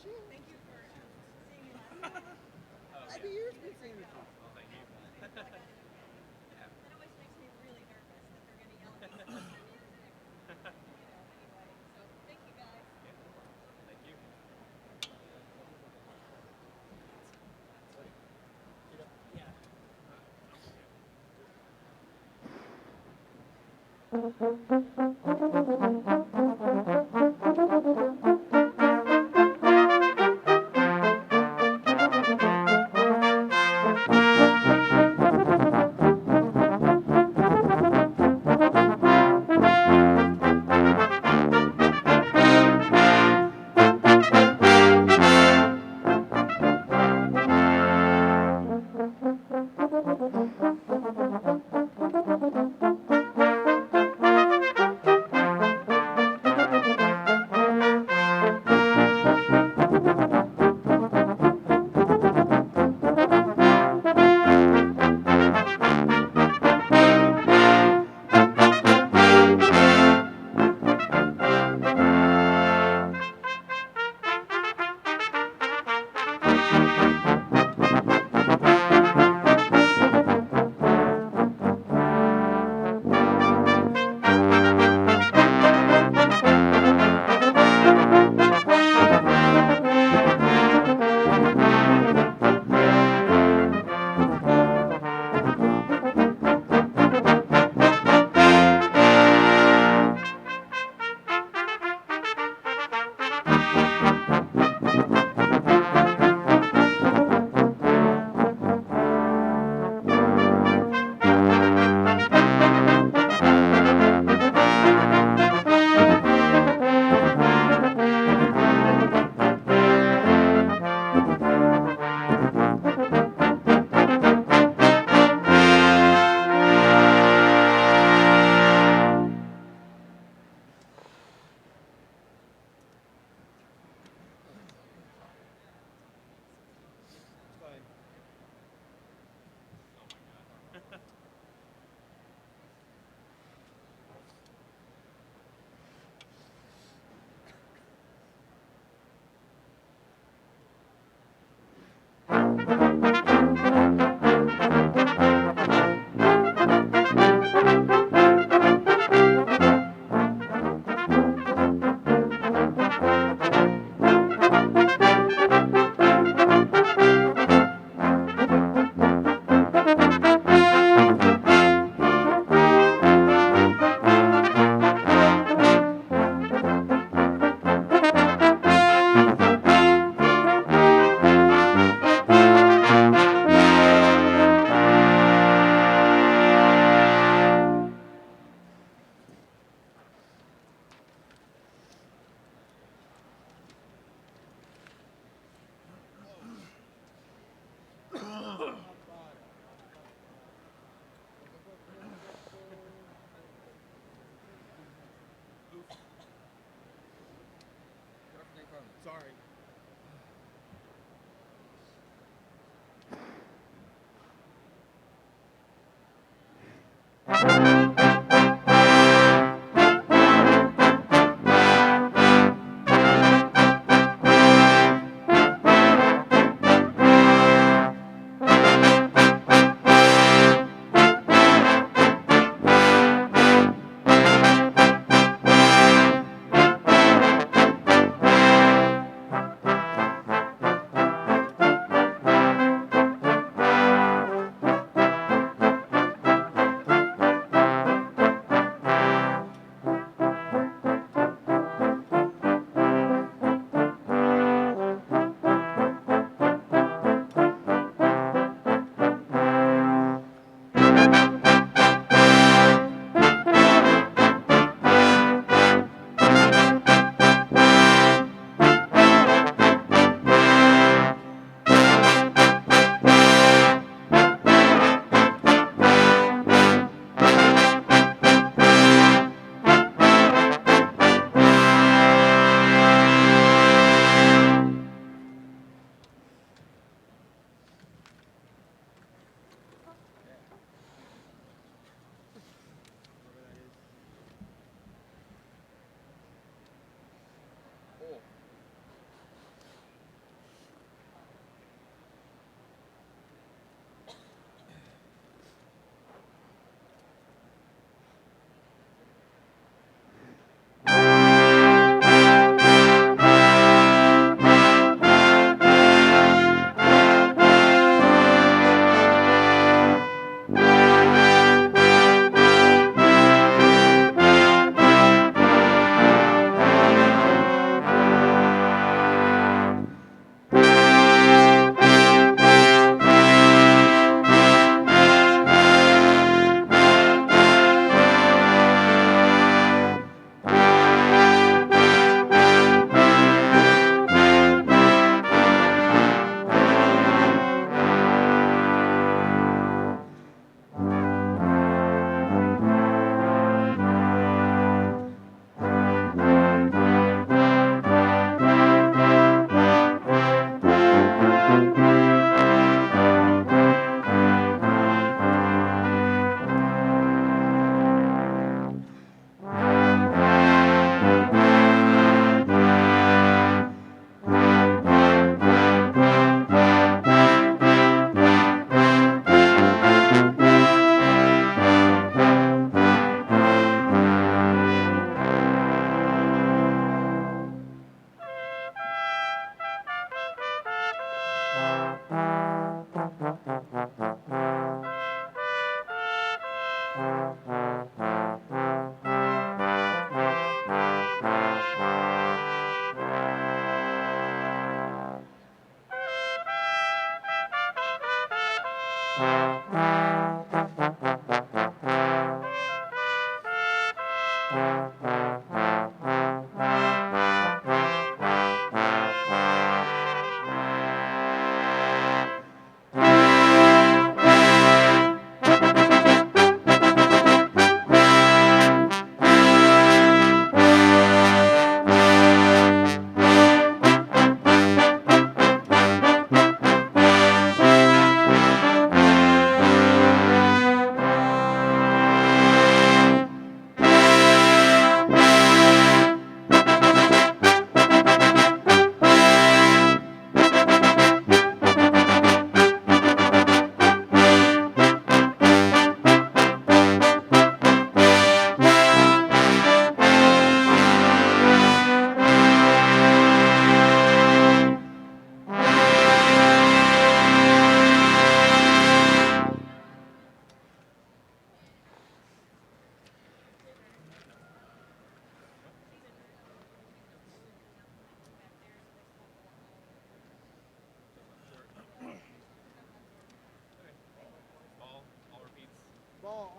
Thank you for seeing me last time. Happy years been seeing you. Well, thank you. I got it okay. Yeah. That always makes me really nervous that they're going to yell at me. "What's the music?" Anyway. So thank you guys. Yeah, no problem. Thank you. Yeah. Oh my God. Sorry.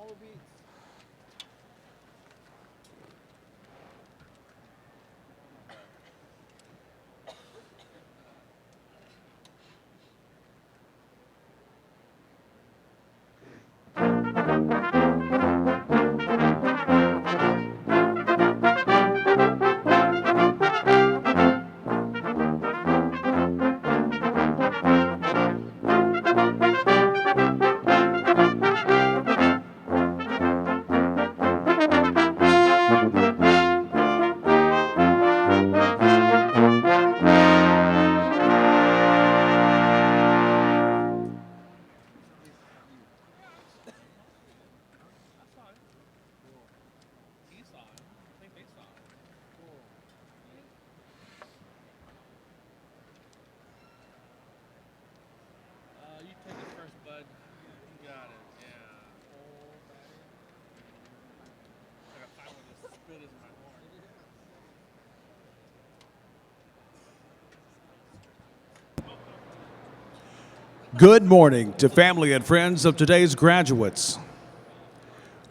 Hollow beats. I saw it. Cool. He saw it. I think they saw it. Cool. You take it first, bud. You got it. Yeah. Hold that in. I gotta find where this spit is in my horn. Good morning to family and friends of today's graduates.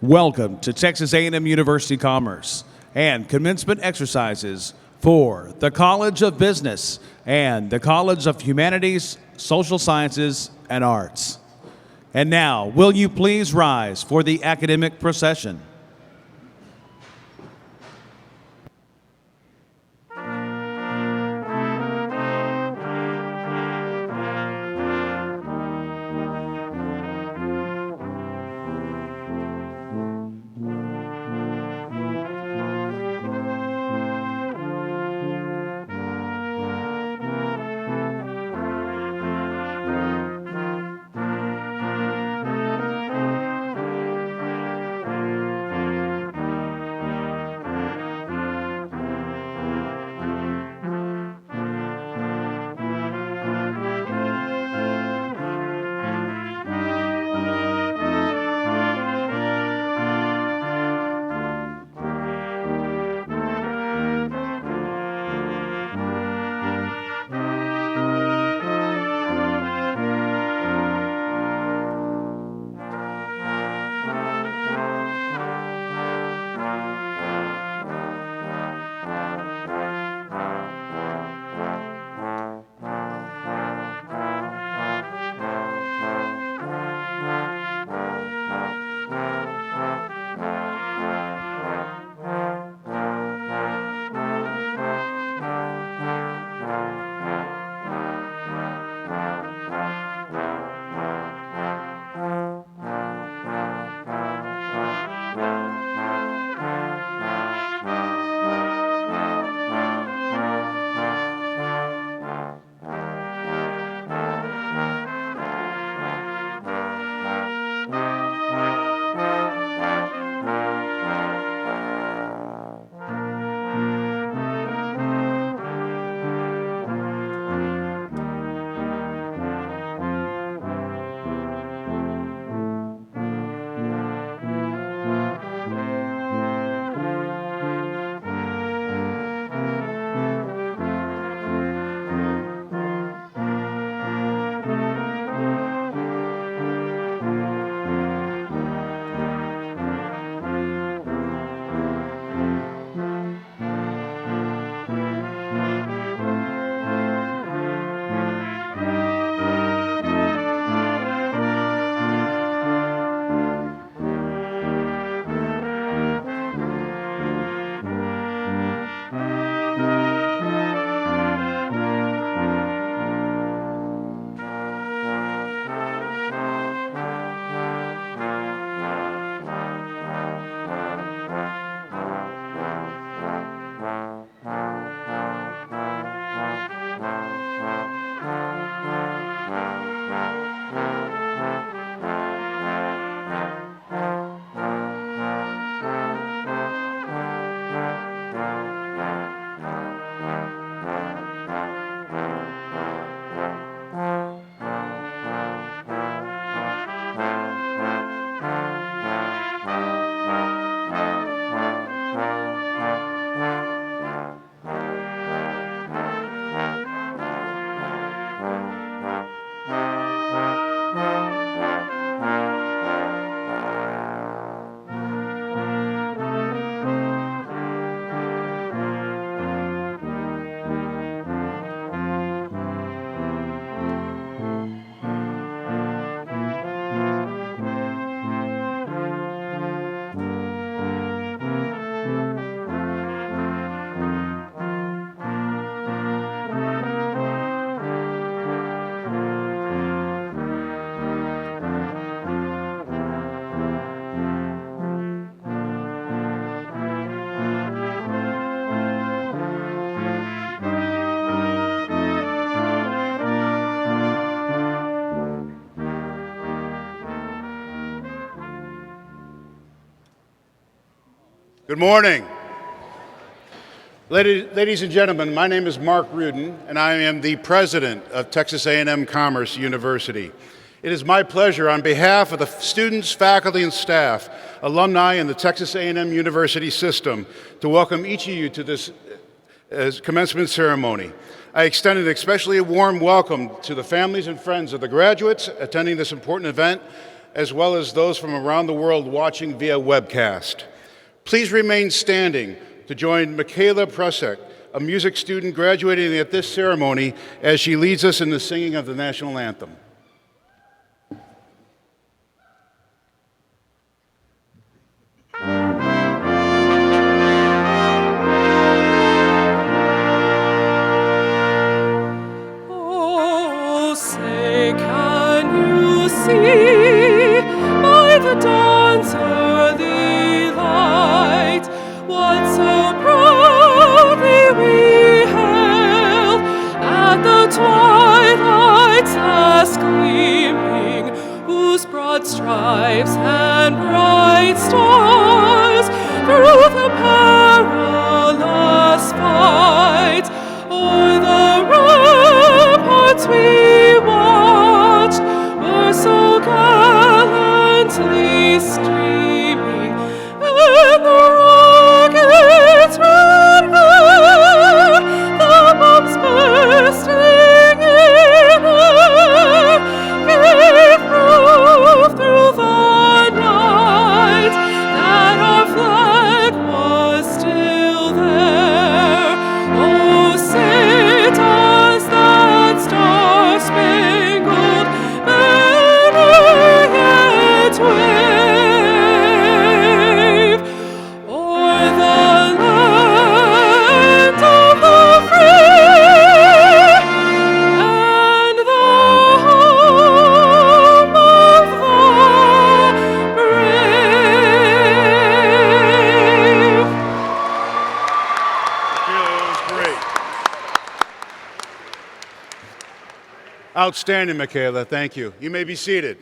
Welcome to Texas A&M University Commerce and commencement exercises for the College of Business and the College of Humanities, Social Sciences, and Arts. And now, will you please rise for the academic procession? Good morning. Ladies and gentlemen, my name is Mark Rudin, and I am the president of Texas A&M Commerce University. It is my pleasure on behalf of the students, faculty, and staff, alumni in the Texas A&M University system, to welcome each of you to this commencement ceremony. I extend an especially warm welcome to the families and friends of the graduates attending this important event, as well as those from around the world watching via webcast. Please remain standing to join Michaela Presek, a music student graduating at this ceremony, as she leads us in the singing of the national anthem. Oh, say, can you see by the dawn's early light what so proudly we hailed at the twilight's last gleaming, whose broad stripes and bright stars through the perilous fight o'er the ramparts we watched were so gallantly streaming, and the rockets ran there, the bombs bursting in air, gave proof through the night that our flag was still there. Oh, say does that star-spangled banner yet wave o'er the land of the free and the home of the brave? Michaela, that was great. Outstanding, Michaela. Thank you. You may be seated.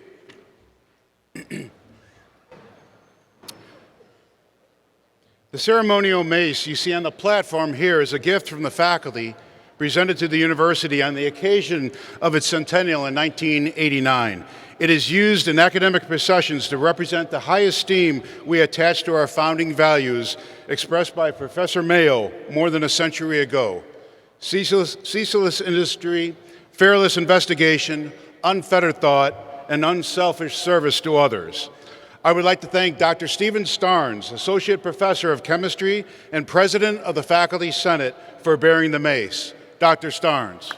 The ceremonial mace you see on the platform here is a gift from the faculty presented to the university on the occasion of its centennial in 1989. It is used in academic processions to represent the high esteem we attach to our founding values expressed by Professor Mayo more than a century ago. Ceaseless industry, fearless investigation, unfettered thought, and unselfish service to others. I would like to thank Dr. Stephen Starnes, Associate Professor of Chemistry and President of the Faculty Senate, for bearing the mace. Dr. Starnes.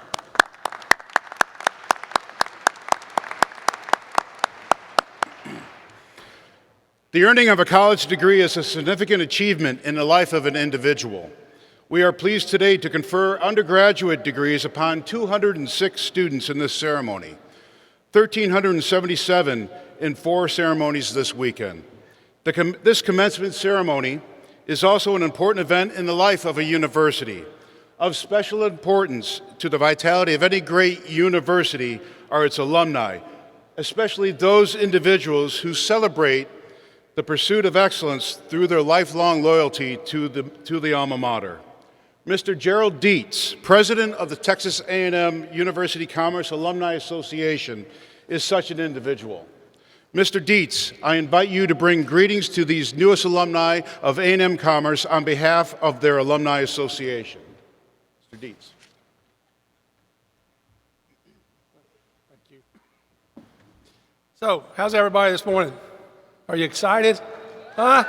The earning of a college degree is a significant achievement in the life of an individual. We are pleased today to confer undergraduate degrees upon 206 students in this ceremony, 1,377 in 4 ceremonies this weekend. This commencement ceremony is also an important event in the life of a university. Of special importance to the vitality of any great university are its alumni, especially those individuals who celebrate the pursuit of excellence through their lifelong loyalty to the alma mater. Mr. Gerald Dietz, president of the Texas A&M University Commerce Alumni Association, is such an individual. Mr. Dietz, I invite you to bring greetings to these newest alumni of A&M Commerce on behalf of their Alumni Association. Mr. Dietz. Thank you. So, how's everybody this morning? Are you excited? Huh?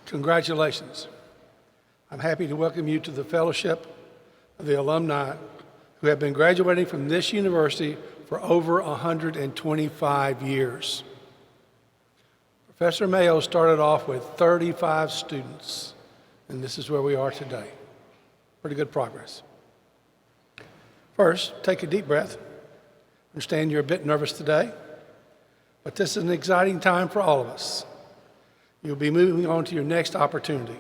Congratulations. I'm happy to welcome you to the fellowship of the alumni who have been graduating from this university for over 125 years. Professor Mayo started off with 35 students, and this is where we are today. Pretty good progress. First, take a deep breath. I understand you're a bit nervous today, but this is an exciting time for all of us. You'll be moving on to your next opportunity.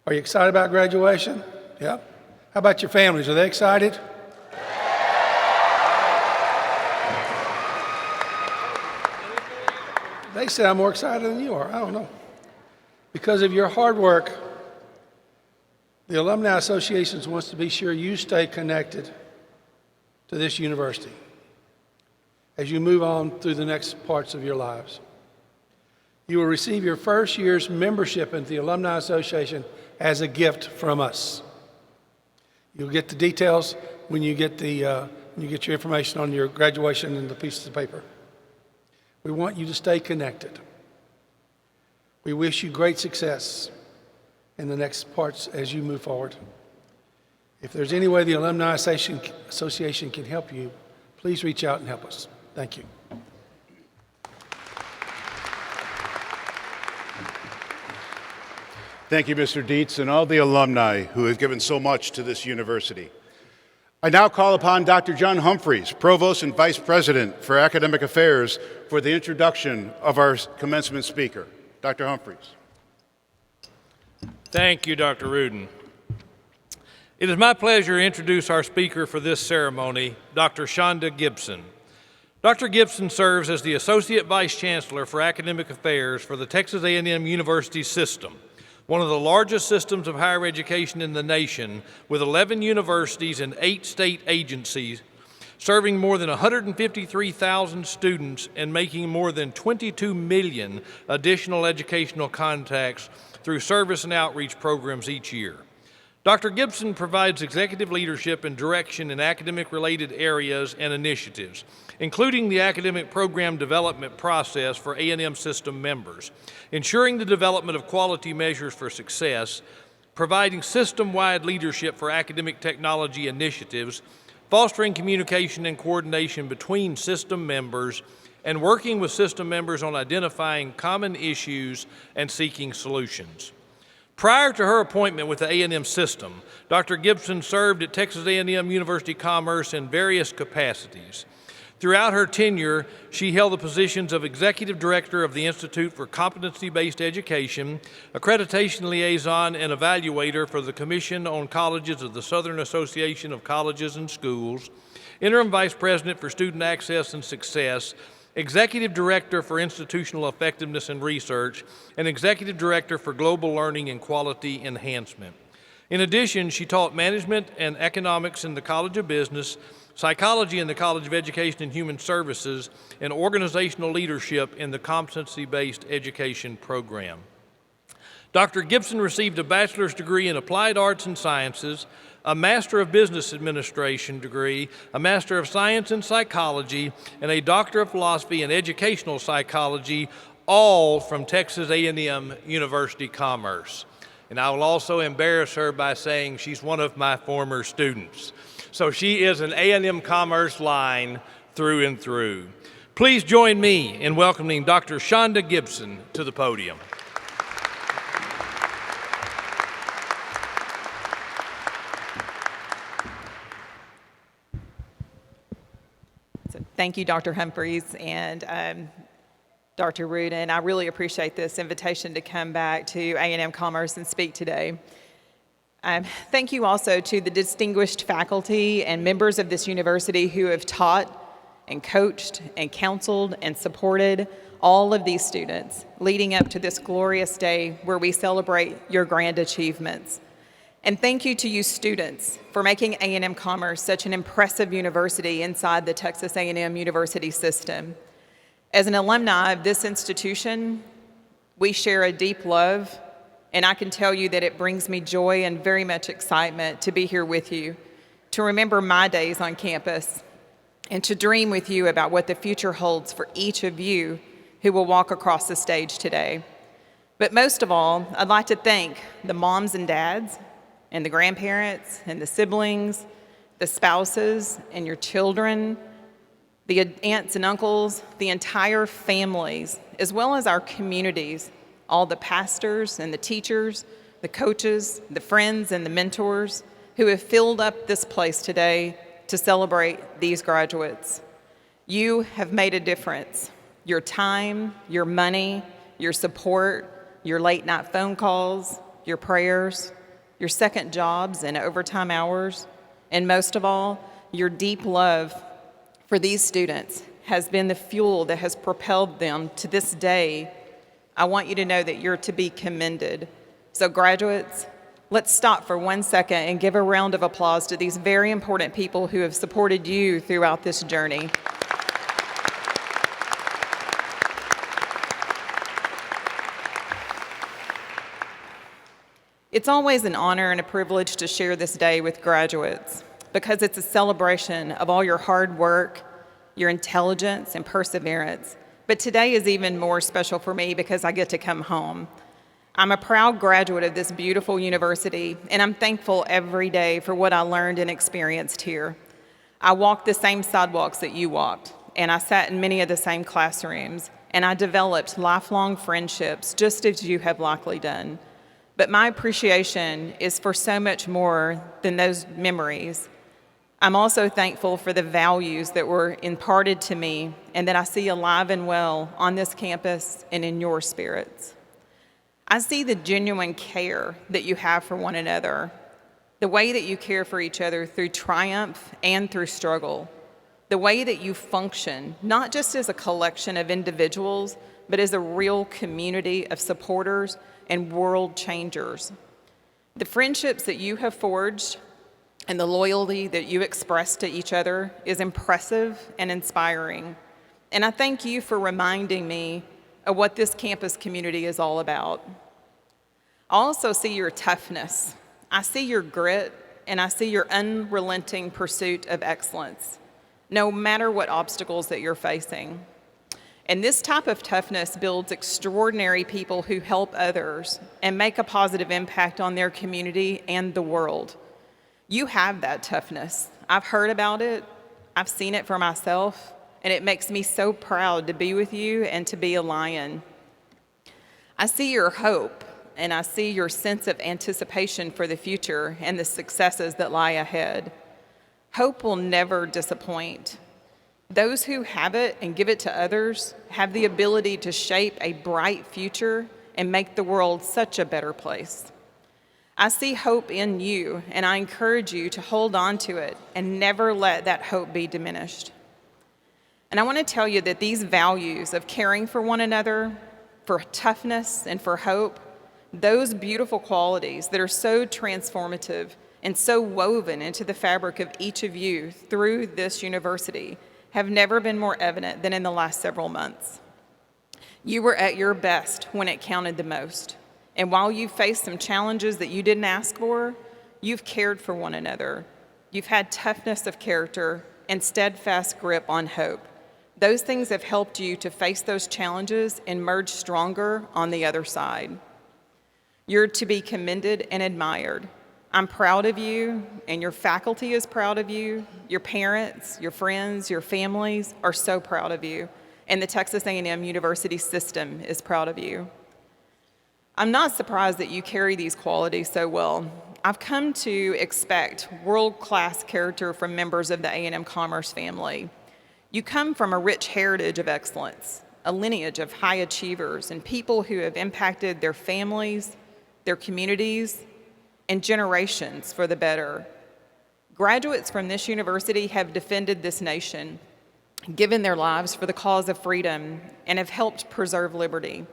Are you excited about graduation? Yep. How about your families? Are they excited? They sound more excited than you are. I don't know. Because of your hard work, the Alumni Association wants to be sure you stay connected to this university as you move on through the next parts of your lives. You will receive your first year's membership into the Alumni Association as a gift from us. You'll get the details when you get your information on your graduation and the pieces of paper. We want you to stay connected. We wish you great success in the next parts as you move forward. If there's any way the Alumni Association can help you, please reach out and help us. Thank you. Thank you, Mr. Dietz, and all the alumni who have given so much to this university. I now call upon Dr. John Humphreys, Provost and Vice President for Academic Affairs, for the introduction of our commencement speaker. Dr. Humphreys. Thank you, Dr. Rudin. It is my pleasure to introduce our speaker for this ceremony, Dr. Shonda Gibson. Dr. Gibson serves as the Associate Vice Chancellor for Academic Affairs for the Texas A&M University System, one of the largest systems of higher education in the nation, with 11 universities and 8 state agencies, serving more than 153,000 students and making more than 22 million additional educational contacts through service and outreach programs each year. Dr. Gibson provides executive leadership and direction in academic-related areas and initiatives, including the academic program development process for A&M system members, ensuring the development of quality measures for success, providing system-wide leadership for academic technology initiatives, fostering communication and coordination between system members, and working with system members on identifying common issues and seeking solutions. Prior to her appointment with the A&M system, Dr. Gibson served at Texas A&M University Commerce in various capacities. Throughout her tenure, she held the positions of Executive Director of the Institute for Competency-Based Education, Accreditation Liaison and Evaluator for the Commission on Colleges of the Southern Association of Colleges and Schools, Interim Vice President for Student Access and Success, Executive Director for Institutional Effectiveness and Research, and Executive Director for Global Learning and Quality Enhancement. In addition, she taught management and economics in the College of Business, psychology in the College of Education and Human Services, and organizational leadership in the Competency-Based Education program. Dr. Gibson received a bachelor's degree in Applied Arts and Sciences, a Master of Business Administration degree, a Master of Science in Psychology, and a Doctor of Philosophy in Educational Psychology, all from Texas A&M University Commerce. And I will also embarrass her by saying she's one of my former students. So she is an A&M Commerce line through and through. Please join me in welcoming Dr. Shonda Gibson to the podium. So thank you, Dr. Humphreys and Dr. Rudin. I really appreciate this invitation to come back to A&M Commerce and speak today. Thank you also to the distinguished faculty and members of this university who have taught and coached and counseled and supported all of these students leading up to this glorious day where we celebrate your grand achievements. And thank you to you students for making A&M Commerce such an impressive university inside the Texas A&M University system. As an alumni of this institution, we share a deep love, and I can tell you that it brings me joy and very much excitement to be here with you, to remember my days on campus, and to dream with you about what the future holds for each of you who will walk across the stage today. But most of all, I'd like to thank the moms and dads, and the grandparents, and the siblings, the spouses, and your children, the aunts and uncles, the entire families, as well as our communities, all the pastors and the teachers, the coaches, the friends and the mentors who have filled up this place today to celebrate these graduates. You have made a difference. Your time, your money, your support, your late night phone calls, your prayers, your second jobs and overtime hours, and most of all, your deep love for these students has been the fuel that has propelled them to this day, I want you to know that you're to be commended. So graduates, let's stop for 1 second and give a round of applause to these very important people who have supported you throughout this journey. It's always an honor and a privilege to share this day with graduates because it's a celebration of all your hard work, your intelligence, and perseverance. But today is even more special for me because I get to come home. I'm a proud graduate of this beautiful university, and I'm thankful every day for what I learned and experienced here. I walked the same sidewalks that you walked, and I sat in many of the same classrooms, and I developed lifelong friendships just as you have likely done. But my appreciation is for so much more than those memories. I'm also thankful for the values that were imparted to me and that I see alive and well on this campus and in your spirits. I see the genuine care that you have for one another, the way that you care for each other through triumph and through struggle, the way that you function, not just as a collection of individuals, but as a real community of supporters and world changers. The friendships that you have forged and the loyalty that you express to each other is impressive and inspiring. And I thank you for reminding me of what this campus community is all about. I also see your toughness. I see your grit, and I see your unrelenting pursuit of excellence, no matter what obstacles that you're facing. And this type of toughness builds extraordinary people who help others and make a positive impact on their community and the world. You have that toughness. I've heard about it, I've seen it for myself, and it makes me so proud to be with you and to be a Lion. I see your hope, and I see your sense of anticipation for the future and the successes that lie ahead. Hope will never disappoint. Those who have it and give it to others have the ability to shape a bright future and make the world such a better place. I see hope in you, and I encourage you to hold on to it and never let that hope be diminished. And I want to tell you that these values of caring for one another, for toughness, and for hope, those beautiful qualities that are so transformative and so woven into the fabric of each of you through this university have never been more evident than in the last several months. You were at your best when it counted the most. And while you faced some challenges that you didn't ask for, you've cared for one another. You've had toughness of character and steadfast grip on hope. Those things have helped you to face those challenges and emerge stronger on the other side. You're to be commended and admired. I'm proud of you, and your faculty is proud of you. Your parents, your friends, your families are so proud of you, and the Texas A&M University system is proud of you. I'm not surprised that you carry these qualities so well. I've come to expect world-class character from members of the A&M Commerce family. You come from a rich heritage of excellence, a lineage of high achievers and people who have impacted their families, their communities, and generations for the better. Graduates from this university have defended this nation, given their lives for the cause of freedom, and have helped preserve liberty.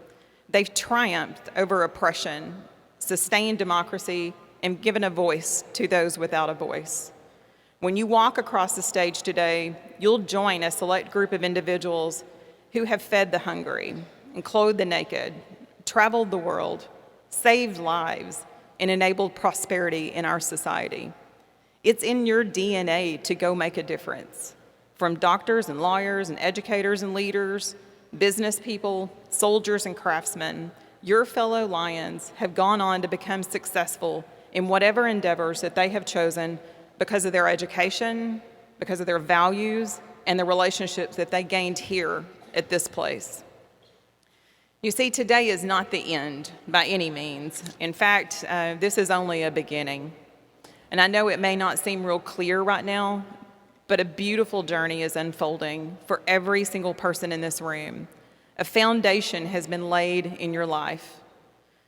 They've triumphed over oppression, sustained democracy, and given a voice to those without a voice. When you walk across the stage today, you'll join a select group of individuals who have fed the hungry and clothed the naked, traveled the world, saved lives, and enabled prosperity in our society. It's in your DNA to go make a difference. From doctors and lawyers and educators and leaders, business people, soldiers and craftsmen, your fellow Lions have gone on to become successful in whatever endeavors that they have chosen because of their education, because of their values, and the relationships that they gained here at this place. You see, today is not the end by any means. In fact, this is only a beginning. And I know it may not seem real clear right now, but a beautiful journey is unfolding for every single person in this room. A foundation has been laid in your life.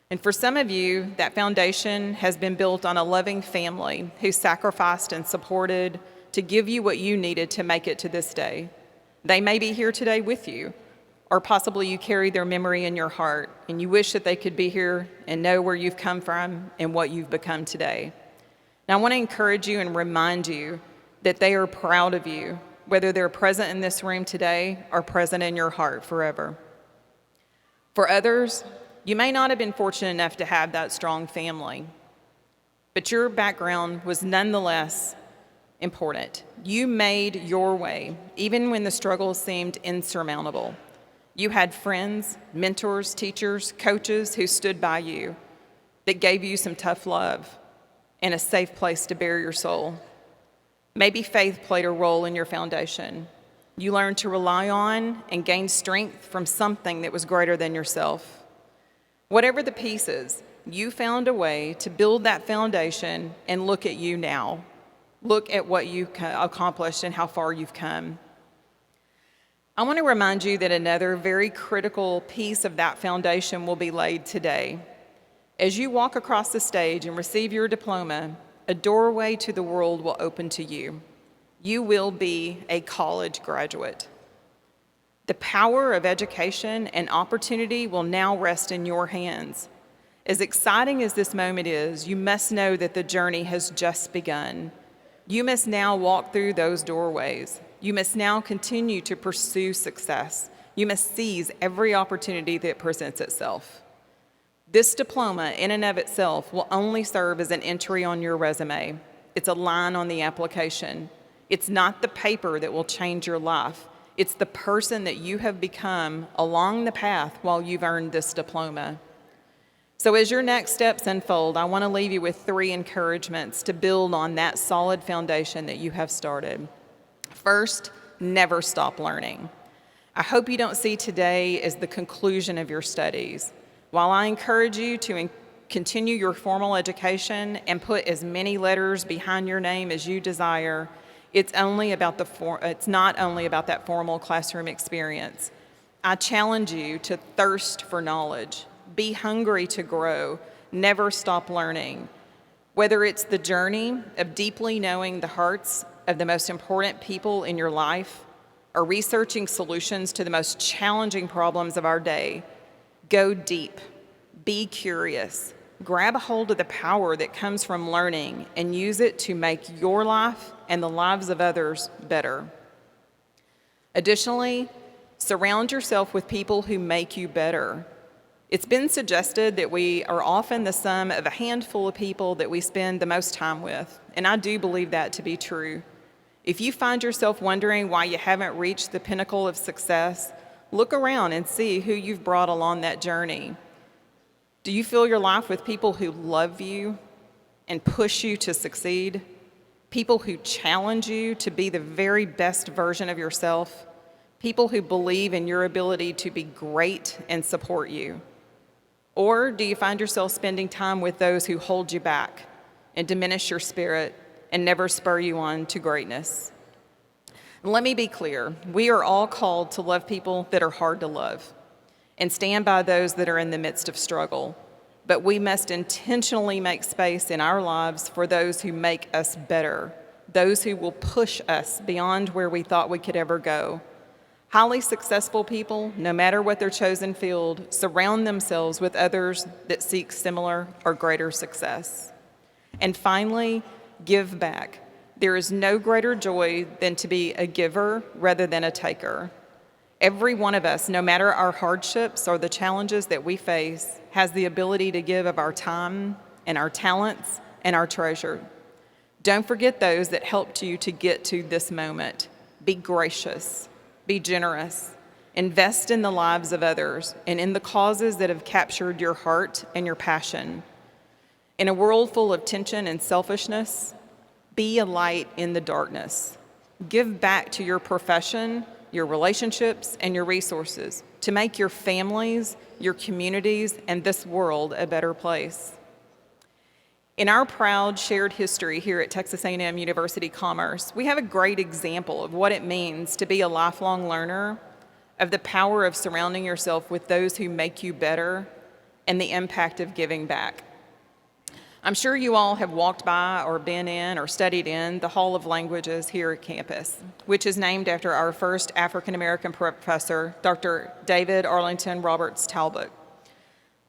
And for some of you, that foundation has been built on a loving family who sacrificed and supported to give you what you needed to make it to this day. They may be here today with you, or possibly you carry their memory in your heart and you wish that they could be here and know where you've come from and what you've become today. Now, I want to encourage you and remind you that they are proud of you, whether they're present in this room today or present in your heart forever. For others, you may not have been fortunate enough to have that strong family, but your background was nonetheless important. You made your way, even when the struggles seemed insurmountable. You had friends, mentors, teachers, coaches who stood by you, that gave you some tough love and a safe place to bare your soul. Maybe faith played a role in your foundation. You learned to rely on and gain strength from something that was greater than yourself. Whatever the pieces, you found a way to build that foundation and look at you now. Look at what you accomplished and how far you've come. I want to remind you that another very critical piece of that foundation will be laid today. As you walk across the stage and receive your diploma, a doorway to the world will open to you. You will be a college graduate. The power of education and opportunity will now rest in your hands. As exciting as this moment is, you must know that the journey has just begun. You must now walk through those doorways. You must now continue to pursue success. You must seize every opportunity that presents itself. This diploma in and of itself will only serve as an entry on your resume. It's a line on the application. It's not the paper that will change your life. It's the person that you have become along the path while you've earned this diploma. So as your next steps unfold, I want to leave you with 3 encouragements to build on that solid foundation that you have started. First, never stop learning. I hope you don't see today as the conclusion of your studies. While I encourage you to continue your formal education and put as many letters behind your name as you desire, it's not only about that formal classroom experience. I challenge you to thirst for knowledge. Be hungry to grow. Never stop learning. Whether it's the journey of deeply knowing the hearts of the most important people in your life or researching solutions to the most challenging problems of our day, go deep. Be curious. Grab a hold of the power that comes from learning and use it to make your life and the lives of others better. Additionally, surround yourself with people who make you better. It's been suggested that we are often the sum of a handful of people that we spend the most time with, and I do believe that to be true. If you find yourself wondering why you haven't reached the pinnacle of success, look around and see who you've brought along that journey. Do you fill your life with people who love you and push you to succeed? People who challenge you to be the very best version of yourself? People who believe in your ability to be great and support you? Or do you find yourself spending time with those who hold you back and diminish your spirit and never spur you on to greatness? Let me be clear. We are all called to love people that are hard to love and stand by those that are in the midst of struggle. But we must intentionally make space in our lives for those who make us better, those who will push us beyond where we thought we could ever go. Highly successful people, no matter what their chosen field, surround themselves with others that seek similar or greater success. And finally, give back. There is no greater joy than to be a giver rather than a taker. Every one of us, no matter our hardships or the challenges that we face, has the ability to give of our time and our talents and our treasure. Don't forget those that helped you to get to this moment. Be gracious. Be generous. Invest in the lives of others and in the causes that have captured your heart and your passion. In a world full of tension and selfishness, be a light in the darkness. Give back to your profession, your relationships, and your resources to make your families, your communities, and this world a better place. In our proud shared history here at Texas A&M University Commerce, we have a great example of what it means to be a lifelong learner, of the power of surrounding yourself with those who make you better, and the impact of giving back. I'm sure you all have walked by or been in or studied in the Hall of Languages here at campus, which is named after our first African American professor, Dr. David Arlington Roberts Talbot.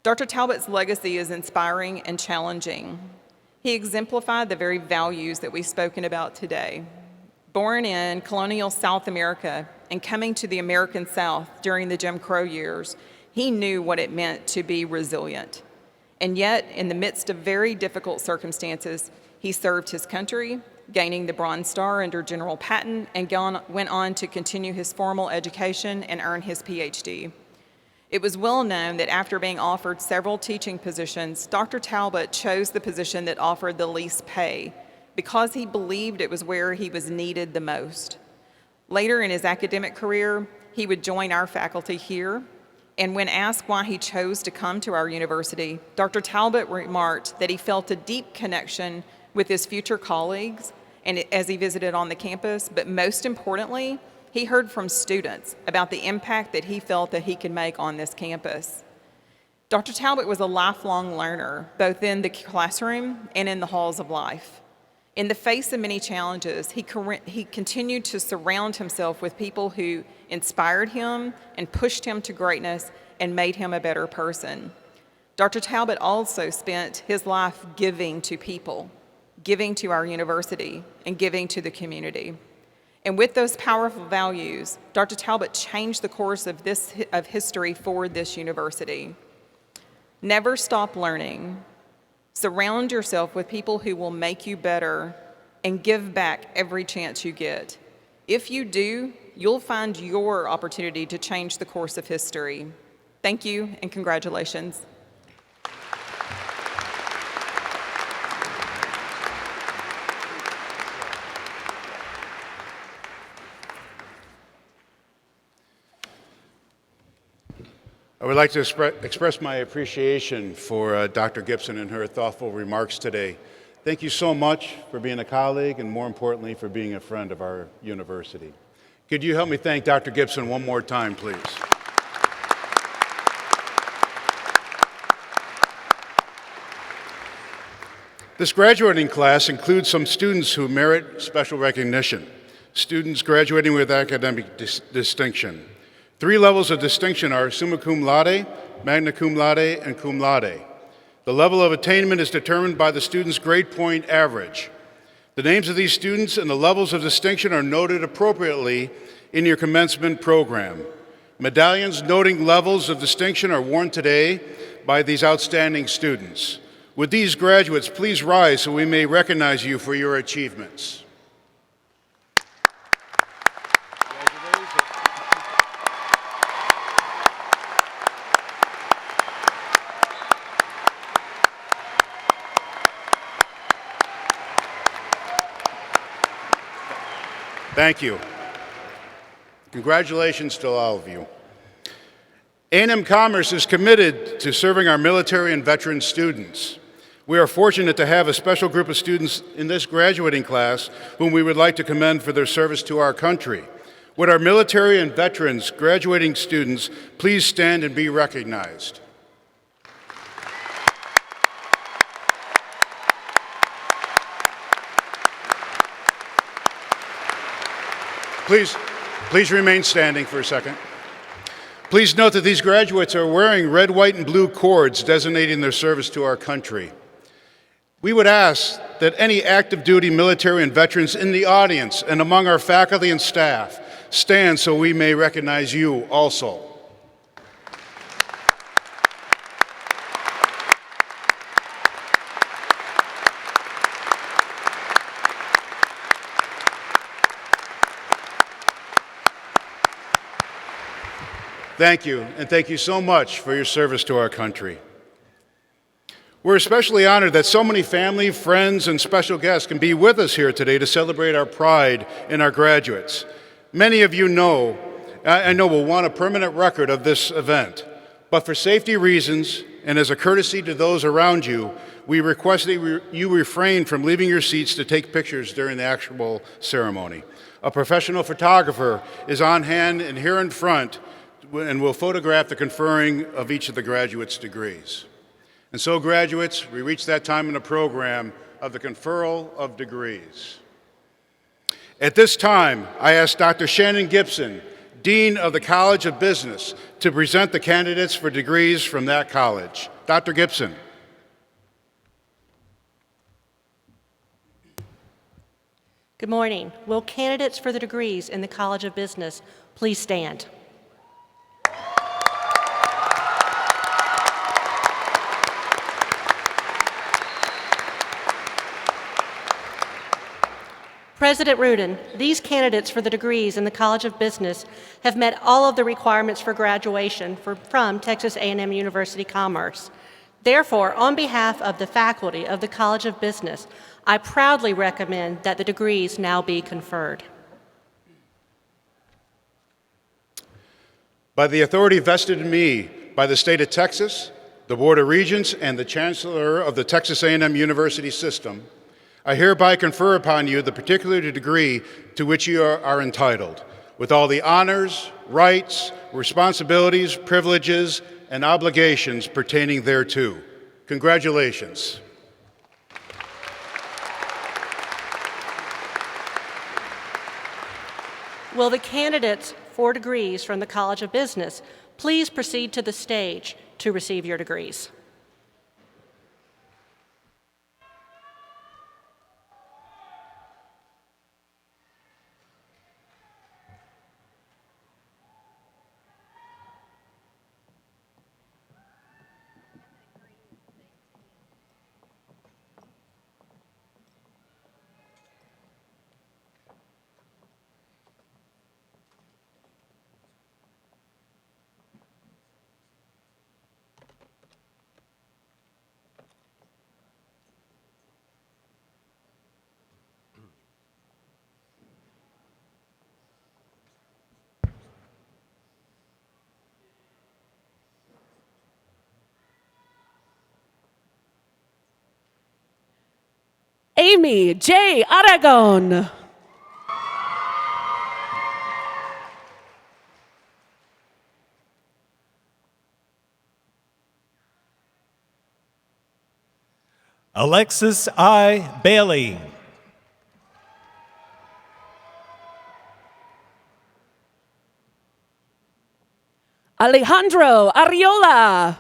Dr. Talbot's legacy is inspiring and challenging. He exemplified the very values that we've spoken about today. Born in colonial South America and coming to the American South during the Jim Crow years, he knew what it meant to be resilient. And yet, in the midst of very difficult circumstances, he served his country, gaining the Bronze Star under General Patton, and went on to continue his formal education and earn his PhD. It was well known that after being offered several teaching positions, Dr. Talbot chose the position that offered the least pay because he believed it was where he was needed the most. Later in his academic career, he would join our faculty here, and when asked why he chose to come to our university, Dr. Talbot remarked that he felt a deep connection with his future colleagues and as he visited on the campus, but most importantly, he heard from students about the impact that he felt that he could make on this campus. Dr. Talbot was a lifelong learner, both in the classroom and in the halls of life. In the face of many challenges, he continued to surround himself with people who inspired him and pushed him to greatness and made him a better person. Dr. Talbot also spent his life giving to people, giving to our university, and giving to the community. And with those powerful values, Dr. Talbot changed the course of history for this university. Never stop learning. Surround yourself with people who will make you better and give back every chance you get. If you do, you'll find your opportunity to change the course of history. Thank you and congratulations. I would like to express my appreciation for Dr. Gibson and her thoughtful remarks today. Thank you so much for being a colleague and, more importantly, for being a friend of our university. Could you help me thank Dr. Gibson one more time, please? This graduating class includes some students who merit special recognition, students graduating with academic distinction. 3 levels of distinction are summa cum laude, magna cum laude, and cum laude. The level of attainment is determined by the student's grade point average. The names of these students and the levels of distinction are noted appropriately in your commencement program. Medallions noting levels of distinction are worn today by these outstanding students. Would these graduates please rise so we may recognize you for your achievements? Thank you. Congratulations to all of you. A&M Commerce is committed to serving our military and veteran students. We are fortunate to have a special group of students in this graduating class whom we would like to commend for their service to our country. Would our military and veterans graduating students please stand and be recognized? Please remain standing for a second. Please note that these graduates are wearing red, white, and blue cords designating their service to our country. We would ask that any active duty military and veterans in the audience and among our faculty and staff stand so we may recognize you also. Thank you, and thank you so much for your service to our country. We're especially honored that so many family, friends, and special guests can be with us here today to celebrate our pride in our graduates. Many of you I know will want a permanent record of this event, but for safety reasons and as a courtesy to those around you, we request that you refrain from leaving your seats to take pictures during the actual ceremony. A professional photographer is on hand and here in front and will photograph the conferring of each of the graduates' degrees. And so, graduates, we reach that time in the program of the conferral of degrees. At this time, I ask Dr. Shannon Gibson, Dean of the College of Business, to present the candidates for degrees from that college. Dr. Gibson. Good morning. Will candidates for the degrees in the College of Business please stand? President Rudin, these candidates for the degrees in the College of Business have met all of the requirements for graduation from Texas A&M University Commerce. Therefore, on behalf of the faculty of the College of Business, I proudly recommend that the degrees now be conferred. By the authority vested in me by the state of Texas, the Board of Regents, and the Chancellor of the Texas A&M University System, I hereby confer upon you the particular degree to which you are entitled, with all the honors, rights, responsibilities, privileges, and obligations pertaining thereto. Congratulations. Will the candidates for degrees from the College of Business please proceed to the stage to receive your degrees? Amy J. Aragon. Alexis I. Bailey. Alejandro Ariola.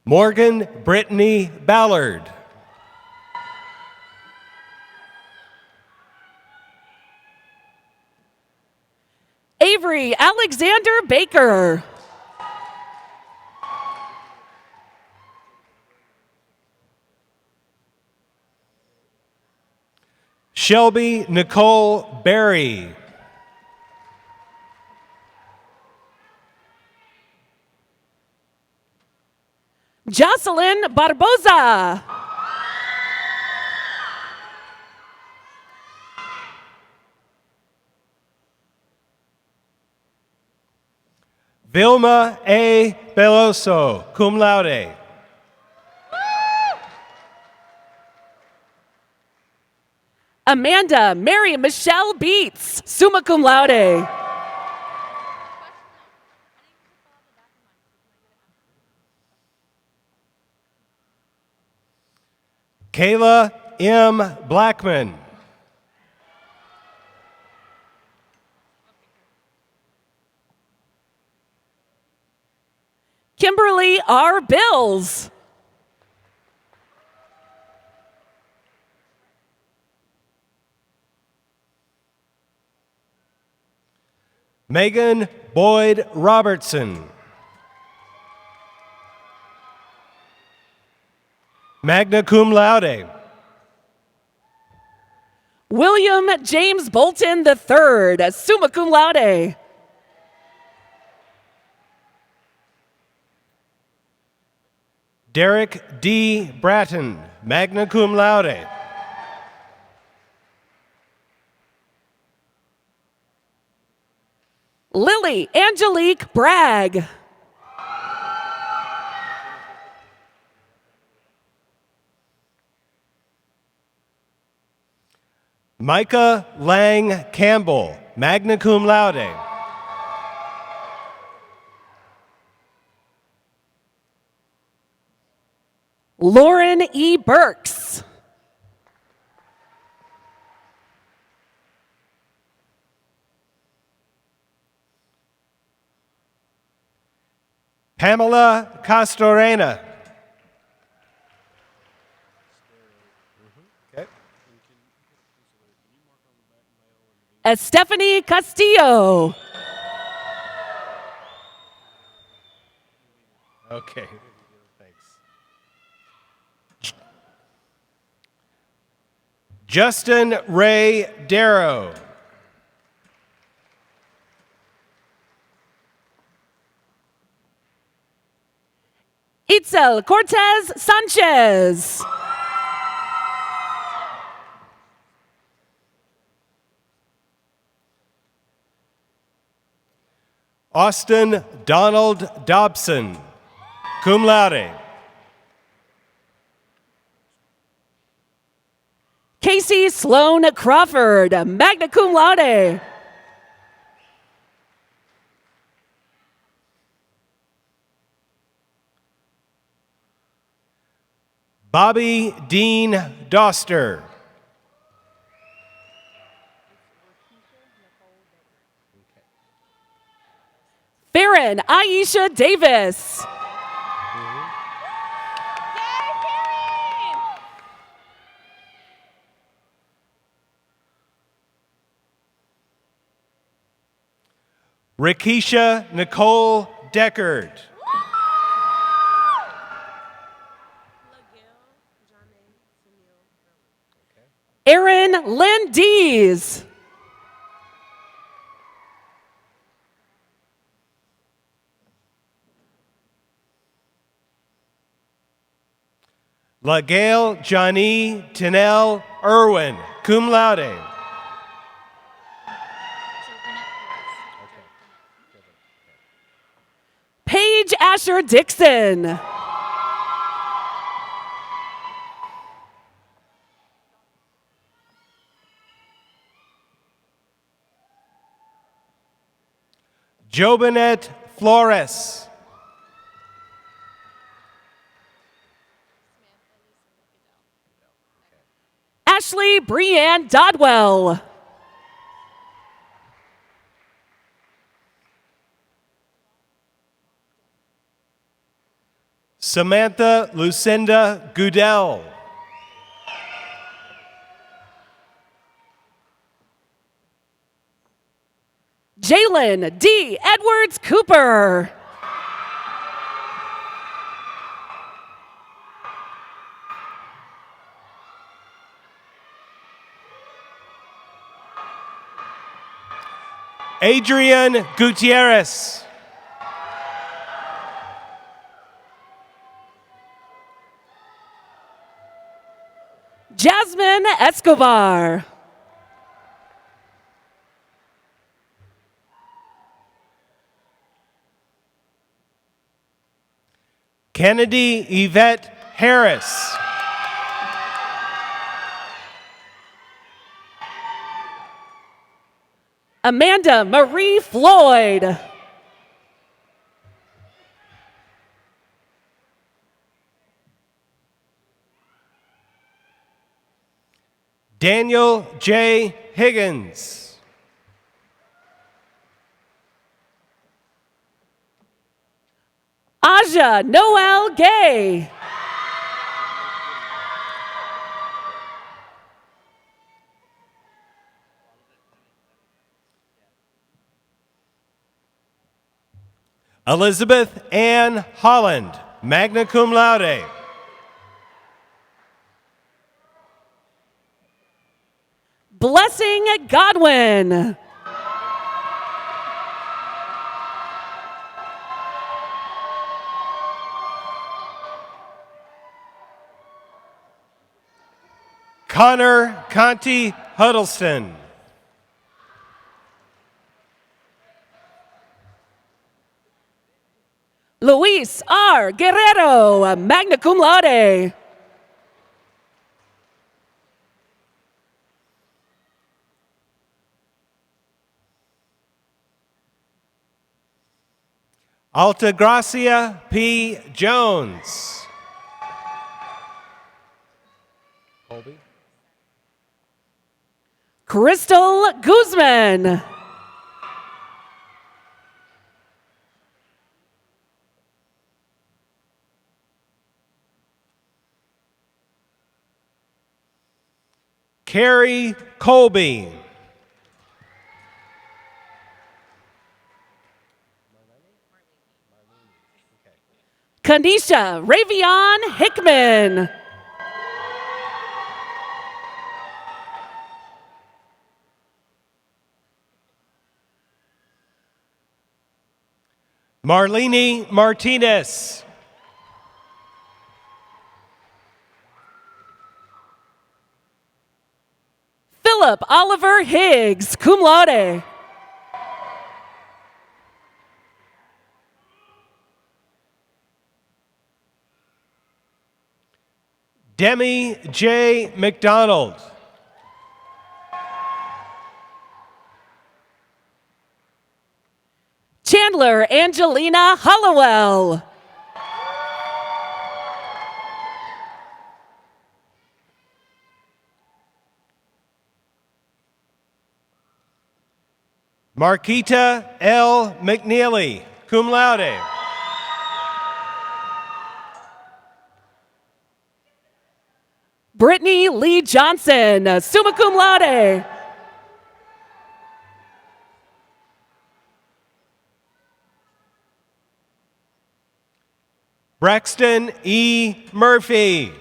Morgan Brittany Ballard. Avery Alexander Baker. Shelby Nicole Berry. Jocelyn Barboza. Vilma A. Beloso, cum laude. Amanda Mary Michelle Beats, summa cum laude. Kayla M. Blackman. Kimberly R. Bills. Megan Boyd Robertson. Magna cum laude. William James Bolton III, summa cum laude. Derek D. Bratton, magna cum laude. Lily Angelique Bragg. Micah Lang Campbell, magna cum laude. Lauren E. Burks. Pamela Castorena. Stephanie Castillo. Okay, thanks. Justin Ray Darrow. Itzel Cortez Sanchez. Austin Donald Dobson, cum laude. Casey Sloan Crawford, magna cum laude. Bobby Dean Doster. Farron Aisha Davis. Rakisha Nicole Deckard. Aaron Lynn Dees. LaGail Johnny Tinell Irwin, cum laude. Paige Asher Dixon. Jobinet Flores. Ashley Breanne Dodwell. Samantha Lucinda Goodell. Jalen D. Edwards Cooper. Adrian Gutierrez. Jasmine Escobar. Kennedy Yvette Harris. Amanda Marie Floyd. Daniel J. Higgins. Aja Noel Gay. Elizabeth Ann Holland, magna cum laude. Blessing Godwin. Connor Conti Huddleston. Luis R. Guerrero, magna cum laude. Altagracia P. Jones. Crystal Guzman. Carrie Colby. Kanisha Ravion Hickman. Marlene Martinez. Philip Oliver Higgs, cum laude. Demi J. McDonald. Chandler Angelina Hollowell. Marquita L. McNeely, cum laude. Brittany Lee Johnson, summa cum laude. Braxton E. Murphy.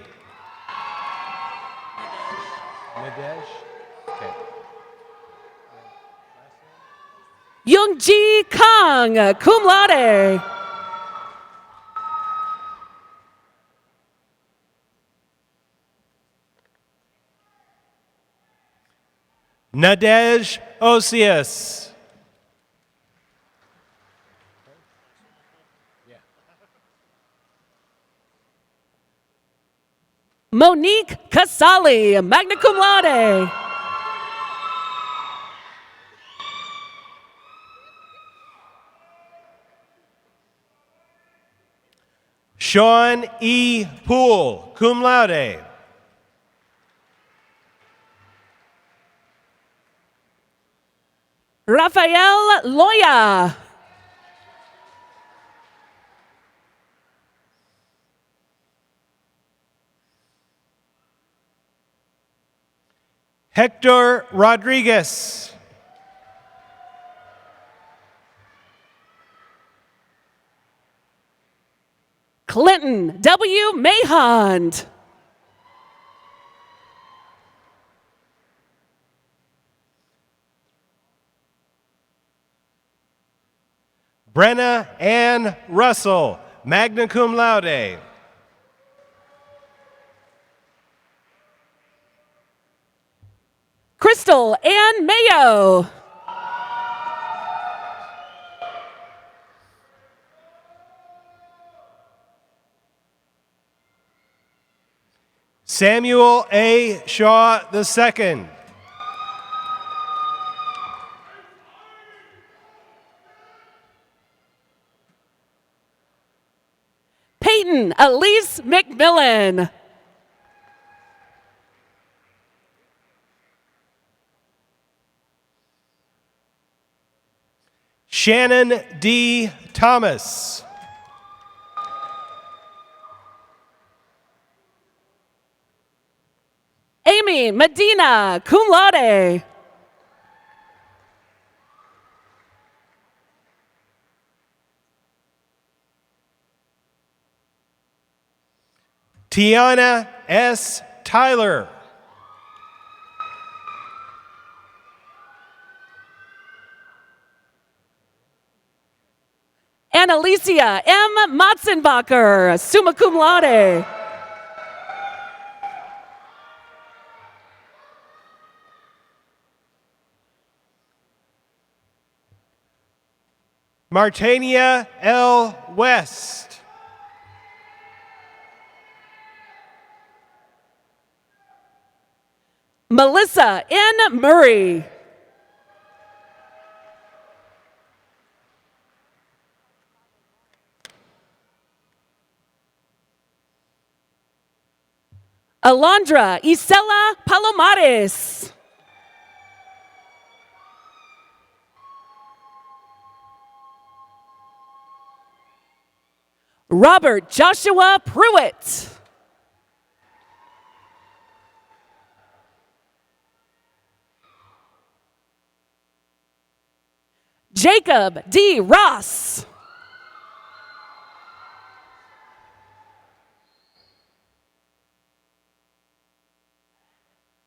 Youngji Kang, cum laude. Nadej Osius. Monique Casali, magna cum laude. Sean E. Poole, cum laude. Rafael Loya. Hector Rodriguez. Clinton W. Mahond. Brenna Ann Russell, magna cum laude. Crystal Ann Mayo. Samuel A. Shaw II. Peyton Elise McMillan. Shannon D. Thomas. Amy Medina, cum laude. Tiana S. Tyler. And Alicia M. Matzenbacher, summa cum laude. Martania L. West. Melissa N. Murray. Alondra Isela Palomares. Robert Joshua Pruitt. Jacob D. Ross.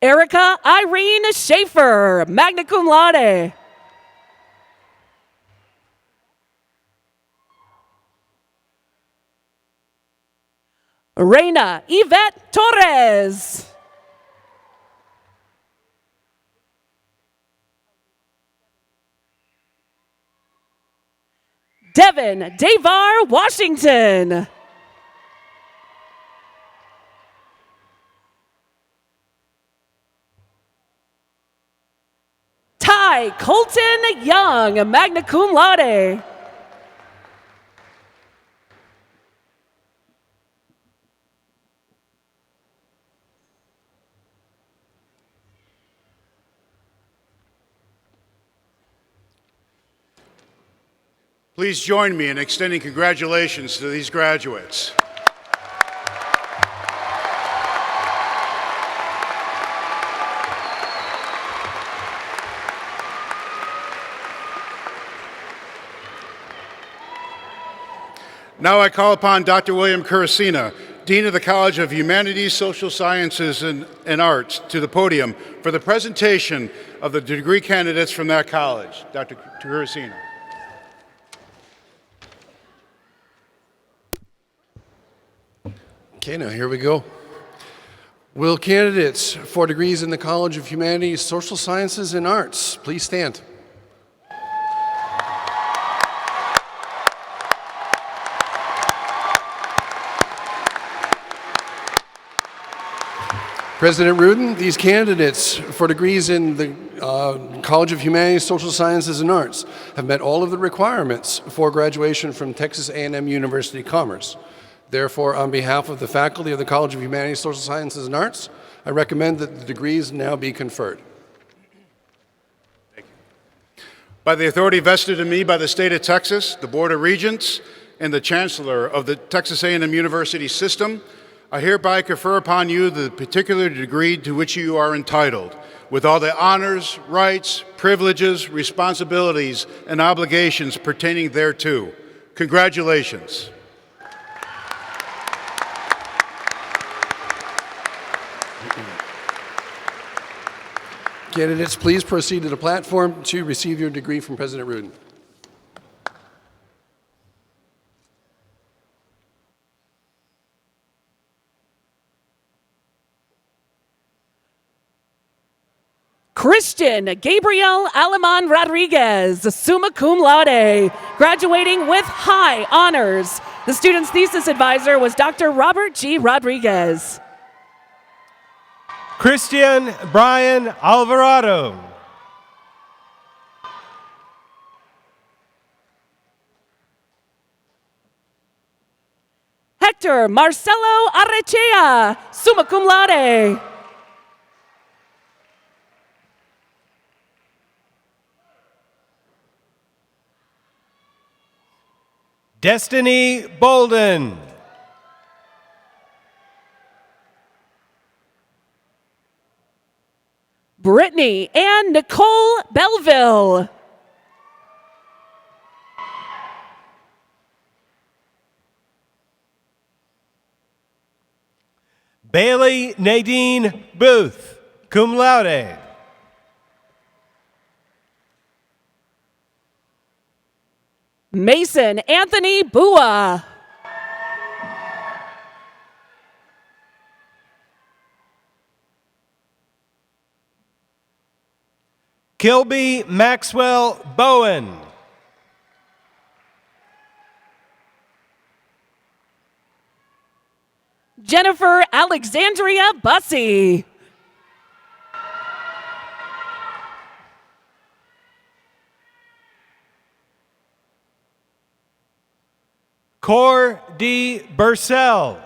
Erica Irene Schaefer, magna cum laude. Reina Yvette Torres. Devin Davar Washington. Ty Colton Young, magna cum laude. Please join me in extending congratulations to these graduates. Now I call upon Dr. William Kurasina, Dean of the College of Humanities, Social Sciences, and Arts, to the podium for the presentation of the degree candidates from that college. Dr. Kurasina. Okay, now here we go. Will candidates for degrees in the College of Humanities, Social Sciences, and Arts please stand? President Rudin, these candidates for degrees in the College of Humanities, Social Sciences, and Arts have met all of the requirements for graduation from Texas A&M University Commerce. Therefore, on behalf of the faculty of the College of Humanities, Social Sciences, and Arts, I recommend that the degrees now be conferred. Thank you. By the authority vested in me by the state of Texas, the Board of Regents, and the Chancellor of the Texas A&M University System, I hereby confer upon you the particular degree to which you are entitled, with all the honors, rights, privileges, responsibilities, and obligations pertaining thereto. Congratulations. Candidates, please proceed to the platform to receive your degree from President Rudin. Christian Gabriel Aleman Rodriguez, summa cum laude, graduating with high honors. The student's thesis advisor was Dr. Robert G. Rodriguez. Christian Brian Alvarado. Hector Marcelo Arrechea, summa cum laude. Destiny Bolden. Brittany and Nicole Belleville. Bailey Nadine Booth, cum laude. Mason Anthony Bua. Kilby Maxwell Bowen. Jennifer Alexandria Bussey. Cor D. Bursell.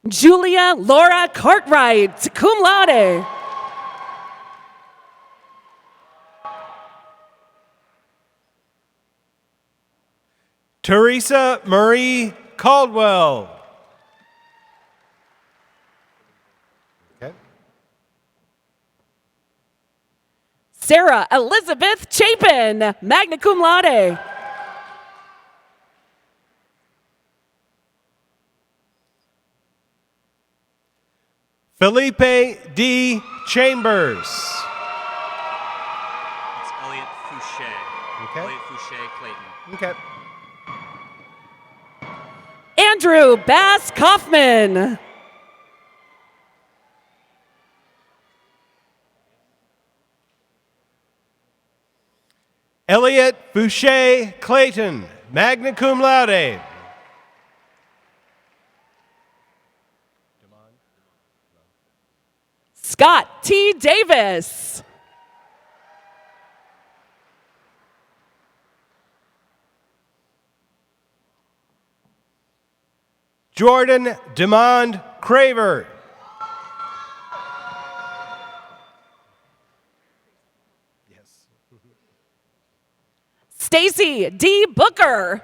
Julia Laura Cartwright, cum laude. Teresa Marie Caldwell. Okay. Sarah Elizabeth Chapin, magna cum laude. Felipe D. Chambers. It's Elliot Fouché. Okay. Elliot Fouché Clayton. Okay. Andrew Bass Kaufman. Elliot Fouché Clayton, magna cum laude. Scott T. Davis. Jordan Demond Craver. Yes. Stacy D. Booker.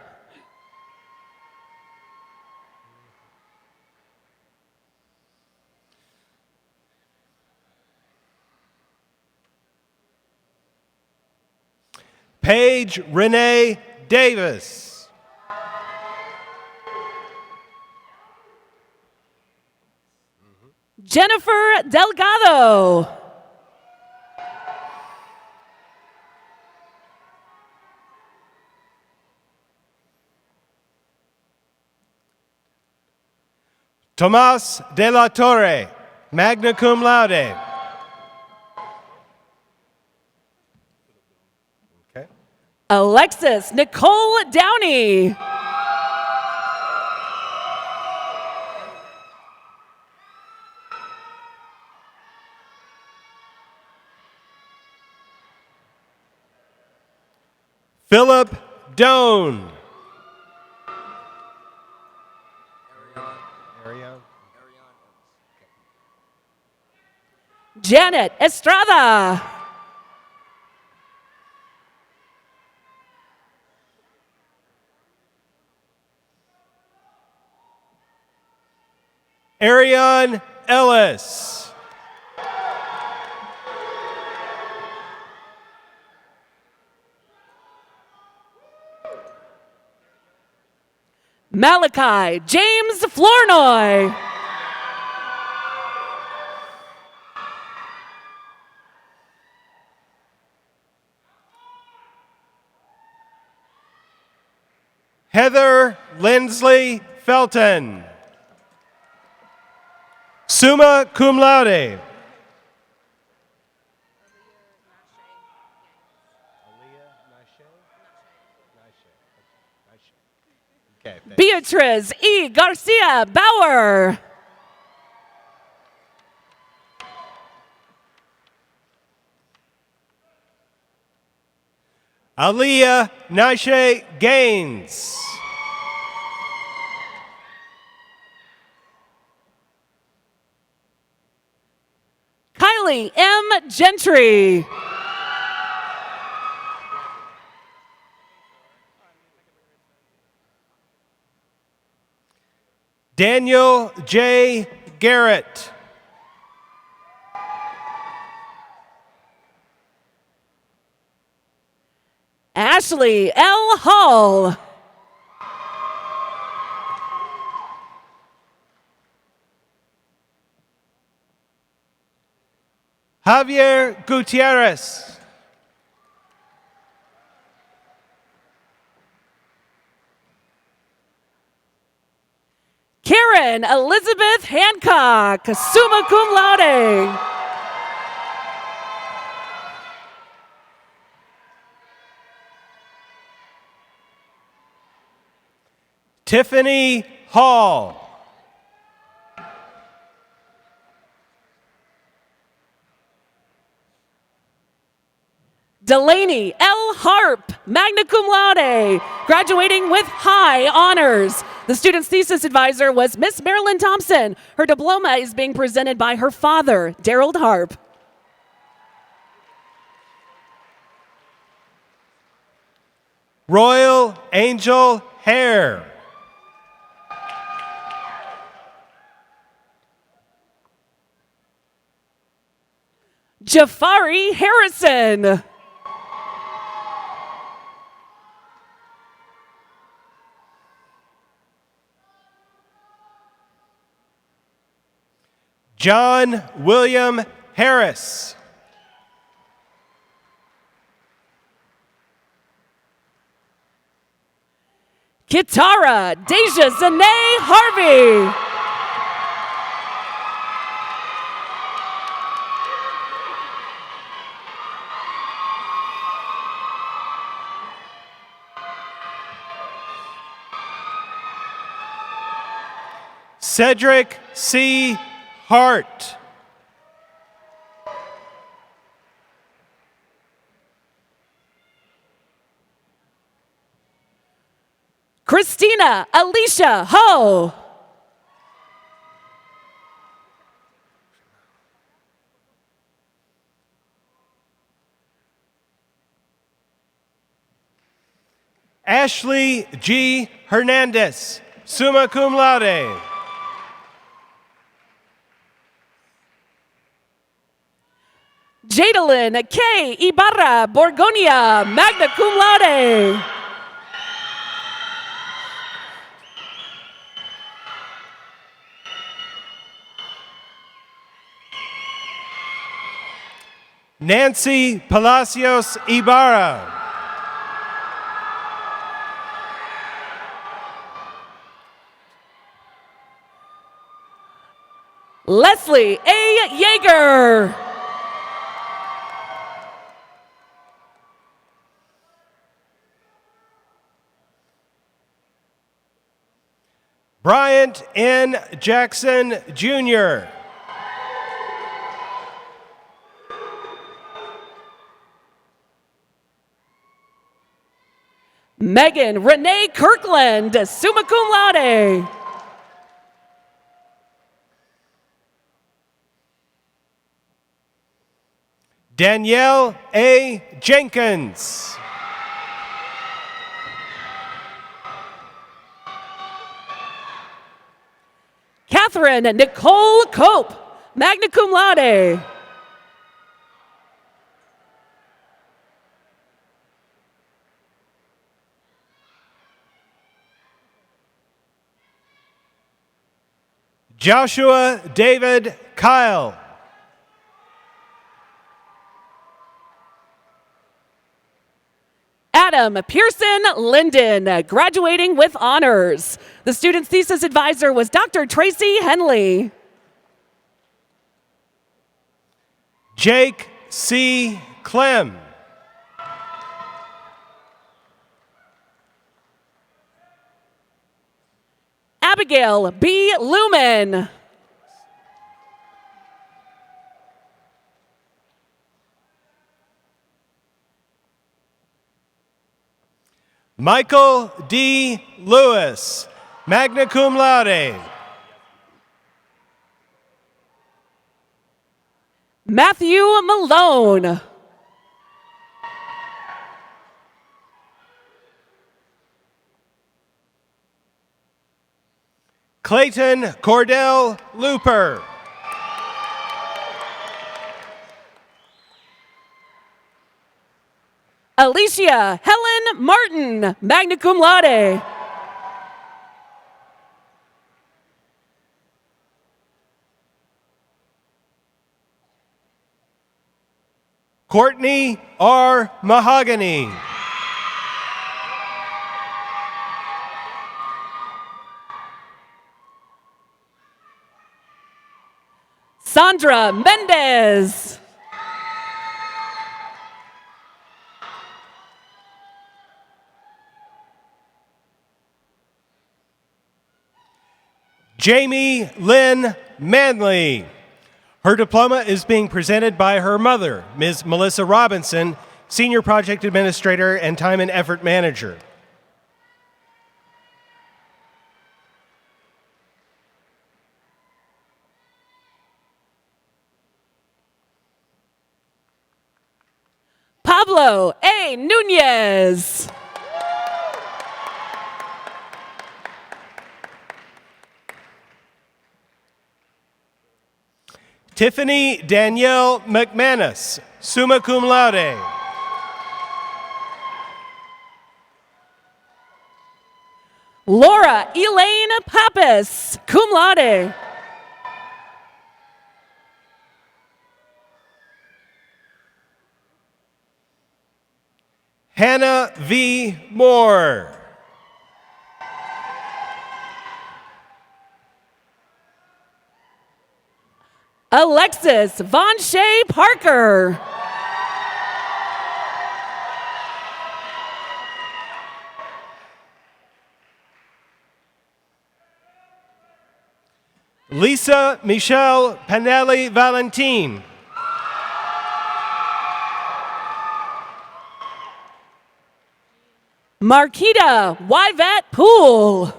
Paige Renee Davis. Jennifer Delgado. Tomas de la Torre, magna cum laude. Okay. Alexis Nicole Downey. Philip Doan. Janet Estrada. Ariane Ellis. Malachi James Flournoy. Heather Lindsley Felton. Summa cum laude. Okay, Beatriz E. Garcia Bauer. Aliyah Nashe Gaines. Kylie M. Gentry. Daniel J. Garrett. Ashley L. Hall. Javier Gutierrez. Karen Elizabeth Hancock, summa cum laude. Tiffany Hall. Delaney L. Harp, magna cum laude, graduating with high honors. The student's thesis advisor was Miss Marilyn Thompson. Her diploma is being presented by her father, Daryl Harp. Royal Angel Hare. Jafari Harrison. John William Harris. Kitara Deja Zane Harvey. Cedric C. Hart. Christina Alicia Ho. Ashley G. Hernandez, summa cum laude. Jadalyn K. Ibarra Borgonia, magna cum laude. Nancy Palacios Ibarra. Leslie A. Yeager. Bryant N. Jackson, Jr. Megan Renee Kirkland, summa cum laude. Danielle A. Jenkins. Catherine Nicole Cope, magna cum laude. Joshua David Kyle. Adam Pearson Linden, graduating with honors. The student's thesis advisor was Dr. Tracy Henley. Jake C. Clem. Abigail B. Lumen. Michael D. Lewis, magna cum laude. Matthew Malone. Clayton Cordell Looper. Alicia Helen Martin, magna cum laude. Courtney R. Mahogany. Sandra Mendez. Jamie Lynn Manley. Her diploma is being presented by her mother, Ms. Melissa Robinson, Senior Project Administrator and Time and Effort Manager. Pablo A. Nunez. Tiffany Danielle McManus, summa cum laude. Laura Elaine Pappas, cum laude. Hannah V. Moore. Alexis Von Shea Parker. Lisa Michelle Panelli Valentin. Marquita Wyvet Poole.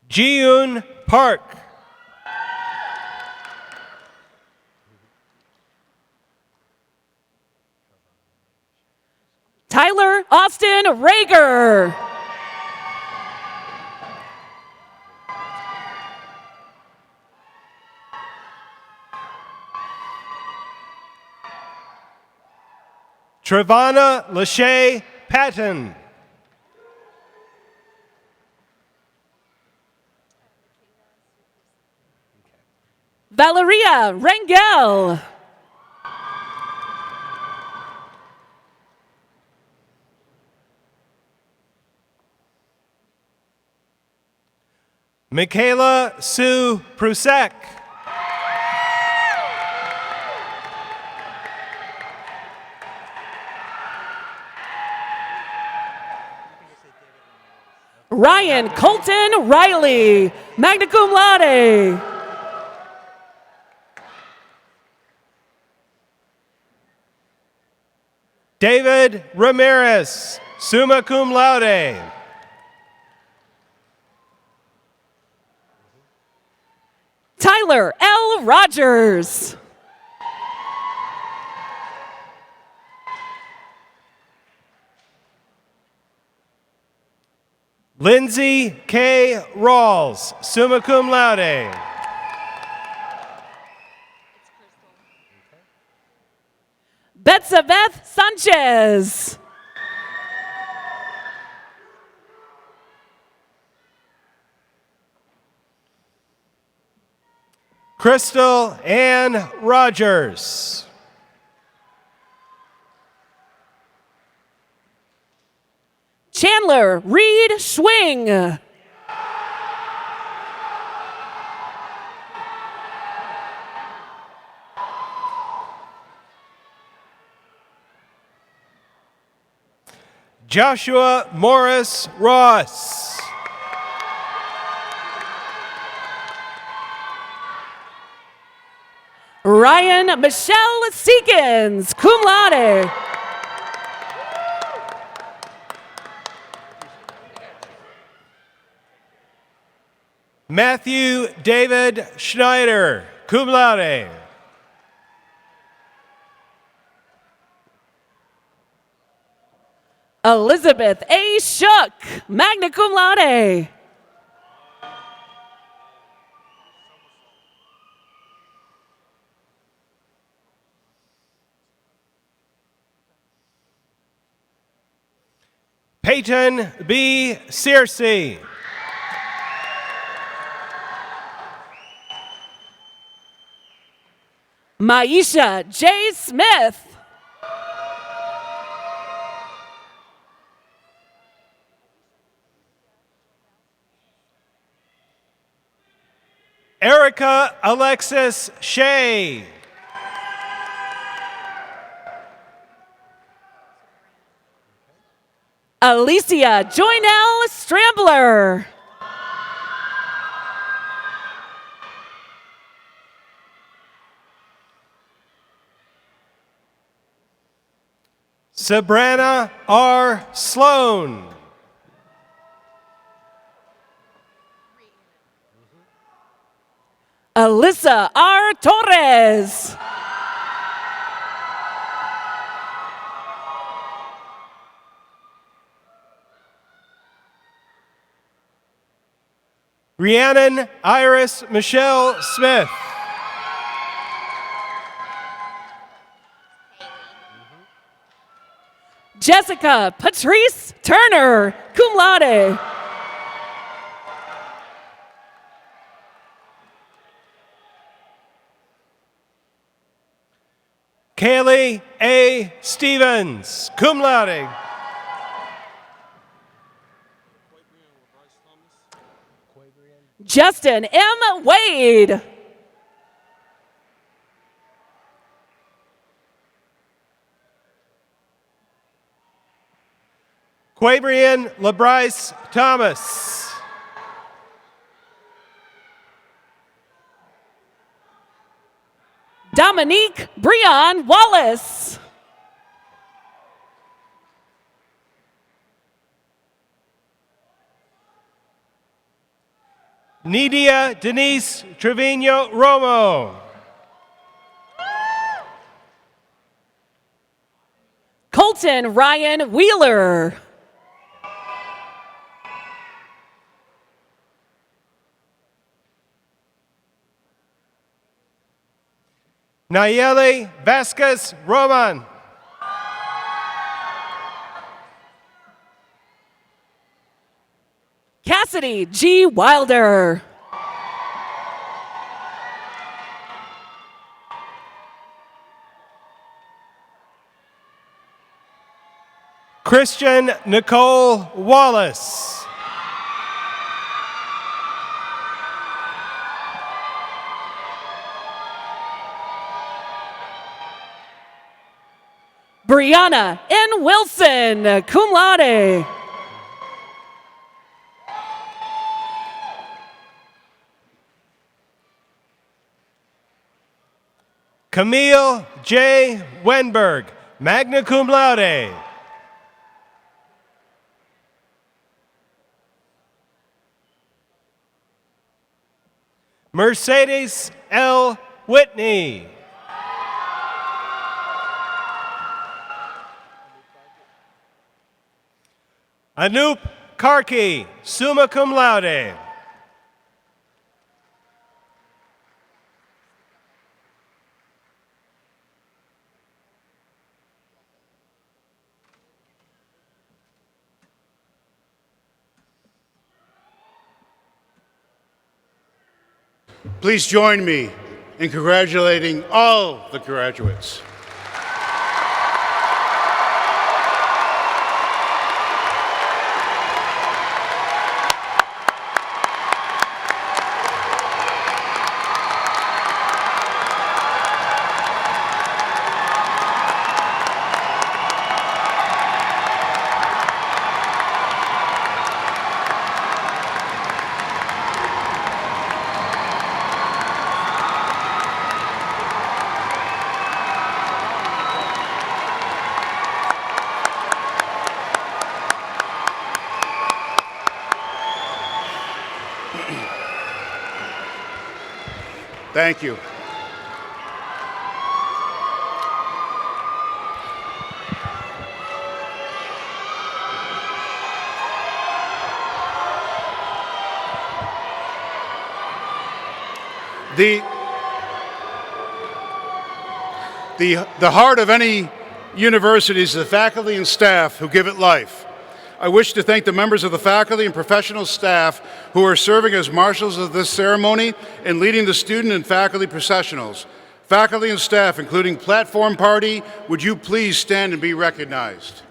Jiyoon Park. Tyler Austin Rager. Trevana Lachey Patton. Valeria Rangel. Michaela Sue Prusek. Ryan Colton Riley, magna cum laude. David Ramirez, summa cum laude. Tyler L. Rogers. Lindsay K. Rawls, summa cum laude. Betsabeth Sanchez. Crystal Ann Rogers. Chandler Reed Schwing. Joshua Morris Ross. Ryan Michelle Seekins, cum laude. Matthew David Schneider, cum laude. Elizabeth A. Shook, magna cum laude. Peyton B. Searcy. Maisha J. Smith. Erica Alexis Shea. Alicia Joynell Strambler. Sabrina R. Sloan. Alyssa R. Torres. Rhiannon Iris Michelle Smith. Jessica Patrice Turner, cum laude. Kaylee A. Stevens, cum laude. Justin M. Wade. Quabrian LeBryce Thomas. Dominique Breon Wallace. Nidia Denise Trevino Romo. Colton Ryan Wheeler. Nayeli Vasquez Roman. Cassidy G. Wilder. Christian Nicole Wallace. Brianna N. Wilson, cum laude. Camille J. Wenberg, magna cum laude. Mercedes L. Whitney. Anoop Karki, summa cum laude. Please join me in congratulating all the graduates. Thank you. The heart of any university is the faculty and staff who give it life. I wish to thank the members of the faculty and professional staff who are serving as marshals of this ceremony and leading the student and faculty processionals. Faculty and staff, including Platform Party, would you please stand and be recognized?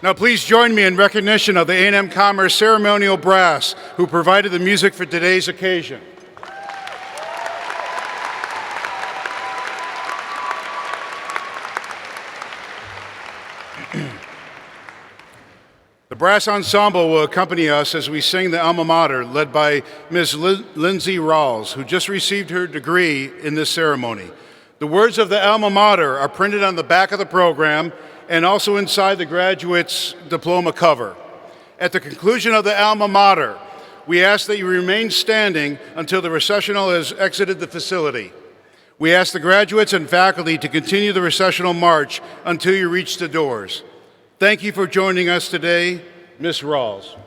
Now please join me in recognition of the A&M Commerce Ceremonial Brass, who provided the music for today's occasion. The brass ensemble will accompany us as we sing the alma mater, led by Ms. Lindsay Rawls, who just received her degree in this ceremony. The words of the alma mater are printed on the back of the program and also inside the graduate's diploma cover. At the conclusion of the alma mater, we ask that you remain standing until the recessional has exited the facility. We ask the graduates and faculty to continue the recessional march until you reach the doors. Thank you for joining us today, Ms. Rawls.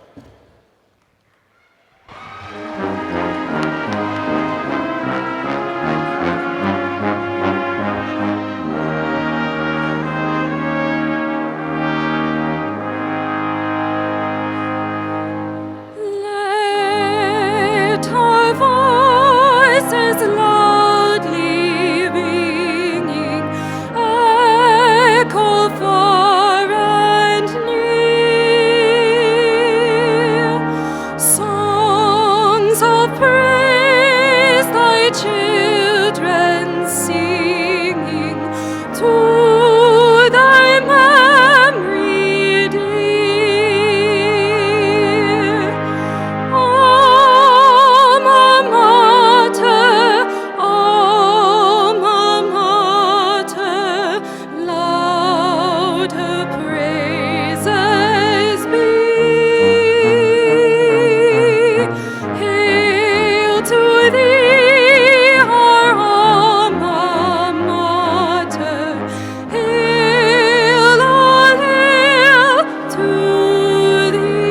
Let our voices loudly ringing echo far and near. Songs of praise thy children singing to thy memory dear. Alma mater, louder praises be. Hail to thee, our alma mater. Hail, all hail to thee.